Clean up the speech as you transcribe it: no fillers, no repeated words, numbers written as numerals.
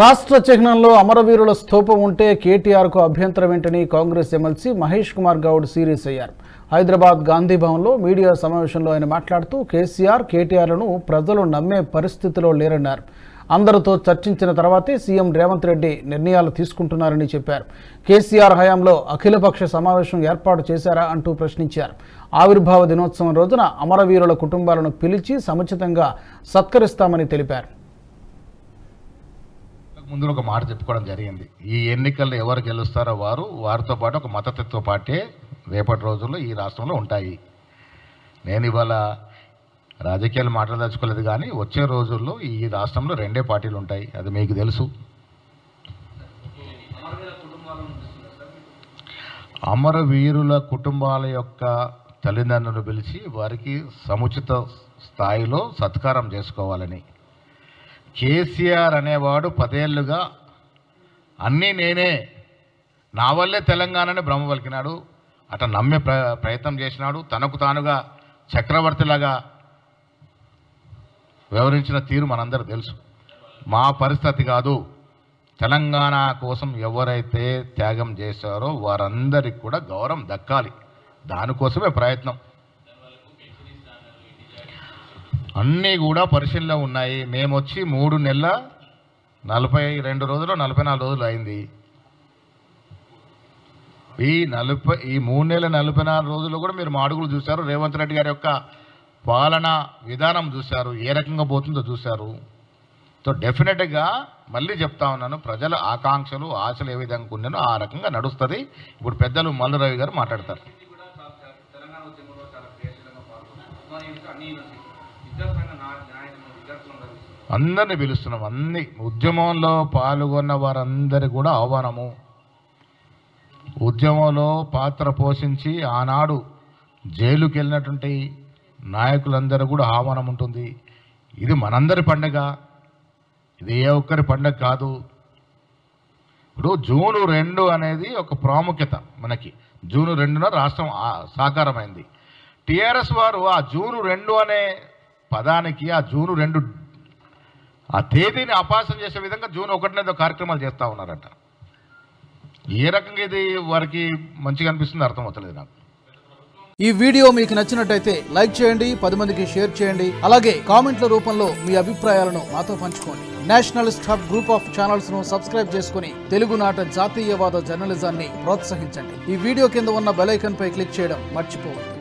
రాష్ట్ర చిహ్నంలో అమరవీరుల స్థూపం ఉంటే కేటీఆర్కు అభ్యంతరం ఏంటని కాంగ్రెస్ ఎమ్మెల్సీ మహేష్ కుమార్ గౌడ్ సీరియస్ అయ్యారు. హైదరాబాద్ గాంధీ భవన్లో మీడియా సమావేశంలో ఆయన మాట్లాడుతూ కేసీఆర్ కేటీఆర్లను ప్రజలు నమ్మే పరిస్థితిలో లేరన్నారు. అందరితో చర్చించిన తర్వాతే సీఎం రేవంత్ రెడ్డి నిర్ణయాలు తీసుకుంటున్నారని చెప్పారు. కేసీఆర్ హయాంలో అఖిలపక్ష సమావేశం ఏర్పాటు చేశారా అంటూ ప్రశ్నించారు. ఆవిర్భావ దినోత్సవం రోజున అమరవీరుల కుటుంబాలను పిలిచి సముచితంగా సత్కరిస్తామని తెలిపారు. ముందు ఒక మాట చెప్పుకోవడం జరిగింది. ఈ ఎన్నికల్లో ఎవరు గెలుస్తారో వారితో పాటు ఒక మతతత్వ పార్టీ రేపటి రోజుల్లో ఈ రాష్ట్రంలో ఉంటాయి. నేను ఇవాళ రాజకీయాలు మాట్లాడదలుచుకోలేదు, కానీ వచ్చే రోజుల్లో ఈ రాష్ట్రంలో రెండే పార్టీలు ఉంటాయి, అది మీకు తెలుసు. అమరవీరుల కుటుంబాల యొక్క తల్లిదండ్రులను పిలిచి వారికి సముచిత స్థాయిలో సత్కారం చేసుకోవాలని. కేసీఆర్ అనేవాడు 10 ఏళ్లుగా అన్నీ నేనే, నా వల్లే తెలంగాణని భ్రమ పలికినాడు, అట నమ్మే ప్రయత్నం చేసినాడు. తనకు తానుగా చక్రవర్తిలాగా వ్యవహరించిన తీరు మనందరూ తెలుసు. మా పరిస్థితి కాదు, తెలంగాణ కోసం ఎవరైతే త్యాగం చేశారో వారందరికీ కూడా గౌరవం దక్కాలి, దానికోసమే ప్రయత్నం. అన్నీ కూడా పరిశీలనలో ఉన్నాయి. మేము వచ్చి 3 నెలల 42 రోజులు 44 రోజులు అయింది. ఈ 3 నెలల 44 రోజుల్లో కూడా మీరు మా అడుగులు చూశారు, రేవంత్ రెడ్డి గారి యొక్క పాలనా విధానం చూశారు, ఏ రకంగా పోతుందో చూశారు. సో డెఫినెట్గా మళ్ళీ చెప్తా ఉన్నాను, ప్రజల ఆకాంక్షలు ఆశలు ఏ విధంగా ఉన్నానో ఆ రకంగా నడుస్తుంది. ఇప్పుడు పెద్దలు మల్లురవి గారు మాట్లాడతారు. అందరినీ పిలుస్తున్నాం, అన్ని ఉద్యమంలో పాల్గొన్న వారందరి కూడా ఆహ్వానము. ఉద్యమంలో పాత్ర పోషించి ఆనాడు జైలుకి వెళ్ళినటువంటి నాయకులందరూ కూడా ఆహ్వానం ఉంటుంది. ఇది మనందరి పండుగ, ఇది ఏ ఒక్కరి పండుగ కాదు. ఇప్పుడు జూన్ 2 అనేది ఒక ప్రాముఖ్యత మనకి. జూన్ 2న రాష్ట్రం సాకారమైంది. టీఆర్ఎస్ వారు ఆ జూన్ 2 అనే పదానికి ఆ జూన్ 2 ఆ తేదీని అపాసం చేసే విధంగా జూన్ 1 కార్యక్రమాలు చేస్తూ ఉన్నారట. ఏ రకంగా ఇది వారికి మంచిగా అనిపిస్తుందో అర్థమవుతలేదు నాకు. ఈ వీడియో మీకు నచ్చినట్టయితే లైక్ చేయండి, 10 మందికి షేర్ చేయండి. అలాగే కామెంట్ల రూపంలో మీ అభిప్రాయాలను మాతో పంచుకోండి. Nationalist hub group of channels ను సబ్స్క్రైబ్ చేసుకుని తెలుగునాట జాతీయవాద జర్నలిజాన్ని ప్రోత్సహించండి. ఈ వీడియో కింద ఉన్న బెల్ ఐకాన్ పై క్లిక్ చేయడం మర్చిపోవద్దు.